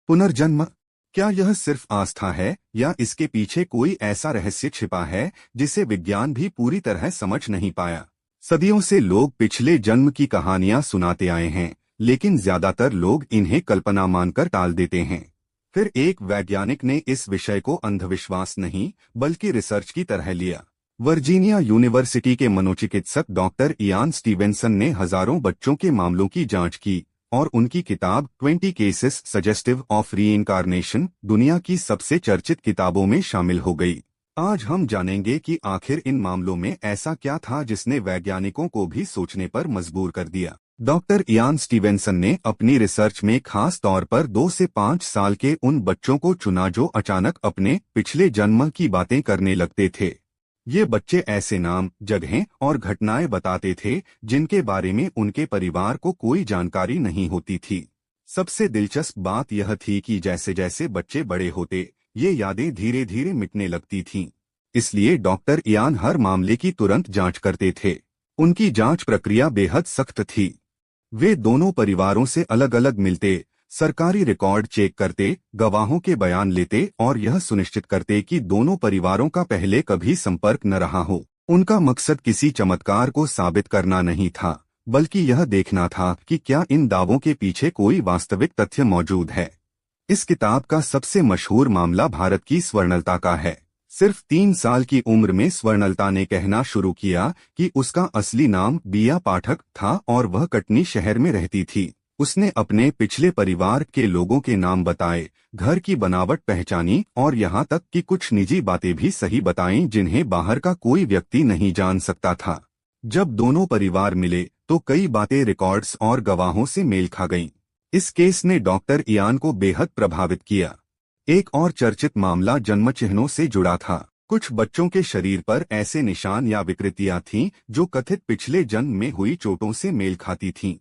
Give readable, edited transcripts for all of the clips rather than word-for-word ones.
पुनर्जन्म, क्या यह सिर्फ आस्था है या इसके पीछे कोई ऐसा रहस्य छिपा है जिसे विज्ञान भी पूरी तरह समझ नहीं पाया? सदियों से लोग पिछले जन्म की कहानियां सुनाते आए हैं, लेकिन ज्यादातर लोग इन्हें कल्पना मानकर टाल देते हैं। फिर एक वैज्ञानिक ने इस विषय को अंधविश्वास नहीं बल्कि रिसर्च की तरह लिया। वर्जीनिया यूनिवर्सिटी के मनोचिकित्सक डॉक्टर इयान स्टीवेंसन ने हजारों बच्चों के मामलों की जांच की और उनकी किताब 20 केसेस सजेस्टिव ऑफ रीइंकार्नेशन दुनिया की सबसे चर्चित किताबों में शामिल हो गई। आज हम जानेंगे कि आखिर इन मामलों में ऐसा क्या था जिसने वैज्ञानिकों को भी सोचने पर मजबूर कर दिया। डॉक्टर इयान स्टीवेंसन ने अपनी रिसर्च में खास तौर पर 2 से 5 साल के उन बच्चों को चुना जो अचानक अपने पिछले जन्म की बातें करने लगते थे। ये बच्चे ऐसे नाम, जगहें और घटनाएं बताते थे जिनके बारे में उनके परिवार को कोई जानकारी नहीं होती थी। सबसे दिलचस्प बात यह थी कि जैसे जैसे बच्चे बड़े होते, ये यादें धीरे धीरे मिटने लगती थीं। इसलिए डॉक्टर इयान हर मामले की तुरंत जांच करते थे। उनकी जांच प्रक्रिया बेहद सख्त थी। वे दोनों परिवारों से अलग अलग मिलते, सरकारी रिकॉर्ड चेक करते, गवाहों के बयान लेते और यह सुनिश्चित करते कि दोनों परिवारों का पहले कभी संपर्क न रहा हो। उनका मकसद किसी चमत्कार को साबित करना नहीं था, बल्कि यह देखना था कि क्या इन दावों के पीछे कोई वास्तविक तथ्य मौजूद है। इस किताब का सबसे मशहूर मामला भारत की स्वर्णलता का है। सिर्फ 3 साल की उम्र में स्वर्णलता ने कहना शुरू किया कि उसका असली नाम बिया पाठक था और वह कटनी शहर में रहती थी। उसने अपने पिछले परिवार के लोगों के नाम बताए, घर की बनावट पहचानी और यहाँ तक कि कुछ निजी बातें भी सही बताईं जिन्हें बाहर का कोई व्यक्ति नहीं जान सकता था। जब दोनों परिवार मिले तो कई बातें रिकॉर्ड्स और गवाहों से मेल खा गईं। इस केस ने डॉक्टर इयान को बेहद प्रभावित किया। एक और चर्चित मामला जन्म चिन्हों से जुड़ा था। कुछ बच्चों के शरीर पर ऐसे निशान या विकृतियां थीं जो कथित पिछले जन्म में हुई चोटों से मेल खाती थीं।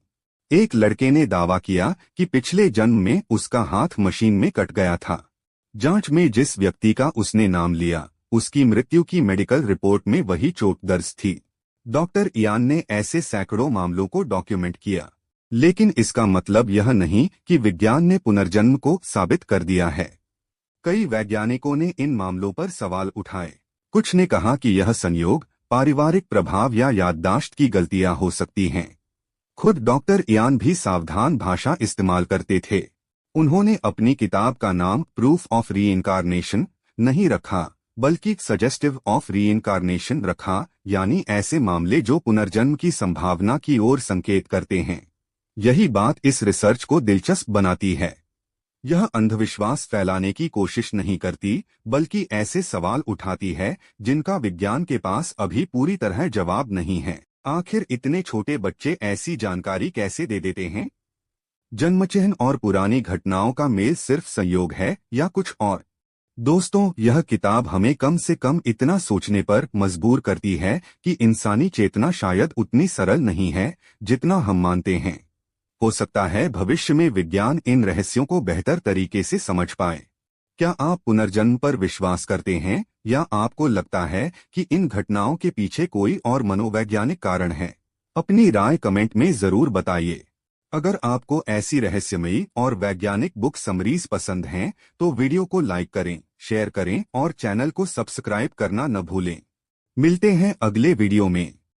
एक लड़के ने दावा किया कि पिछले जन्म में उसका हाथ मशीन में कट गया था। जांच में जिस व्यक्ति का उसने नाम लिया, उसकी मृत्यु की मेडिकल रिपोर्ट में वही चोट दर्ज थी। डॉक्टर इयान ने ऐसे सैकड़ों मामलों को डॉक्यूमेंट किया। लेकिन इसका मतलब यह नहीं कि विज्ञान ने पुनर्जन्म को साबित कर दिया है। कई वैज्ञानिकों ने इन मामलों पर सवाल उठाए। कुछ ने कहा कि यह संयोग, पारिवारिक प्रभाव या याददाश्त की गलतियां हो सकती हैं। खुद डॉक्टर इयान भी सावधान भाषा इस्तेमाल करते थे। उन्होंने अपनी किताब का नाम प्रूफ ऑफ रीइंकार्नेशन नहीं रखा, बल्कि सजेस्टिव ऑफ रीइंकार्नेशन रखा, यानी ऐसे मामले जो पुनर्जन्म की संभावना की ओर संकेत करते हैं। यही बात इस रिसर्च को दिलचस्प बनाती है। यह अंधविश्वास फैलाने की कोशिश नहीं करती, बल्कि ऐसे सवाल उठाती है जिनका विज्ञान के पास अभी पूरी तरह जवाब नहीं है। आखिर इतने छोटे बच्चे ऐसी जानकारी कैसे दे देते हैं? जन्मचिह्न और पुरानी घटनाओं का मेल सिर्फ संयोग है या कुछ और? दोस्तों, यह किताब हमें कम से कम इतना सोचने पर मजबूर करती है कि इंसानी चेतना शायद उतनी सरल नहीं है जितना हम मानते हैं। हो सकता है भविष्य में विज्ञान इन रहस्यों को बेहतर तरीके से समझ पाए। क्या आप पुनर्जन्म पर विश्वास करते हैं या आपको लगता है कि इन घटनाओं के पीछे कोई और मनोवैज्ञानिक कारण है? अपनी राय कमेंट में जरूर बताइए। अगर आपको ऐसी रहस्यमयी और वैज्ञानिक बुक समरीज पसंद हैं, तो वीडियो को लाइक करें, शेयर करें और चैनल को सब्सक्राइब करना न भूलें। मिलते हैं अगले वीडियो में।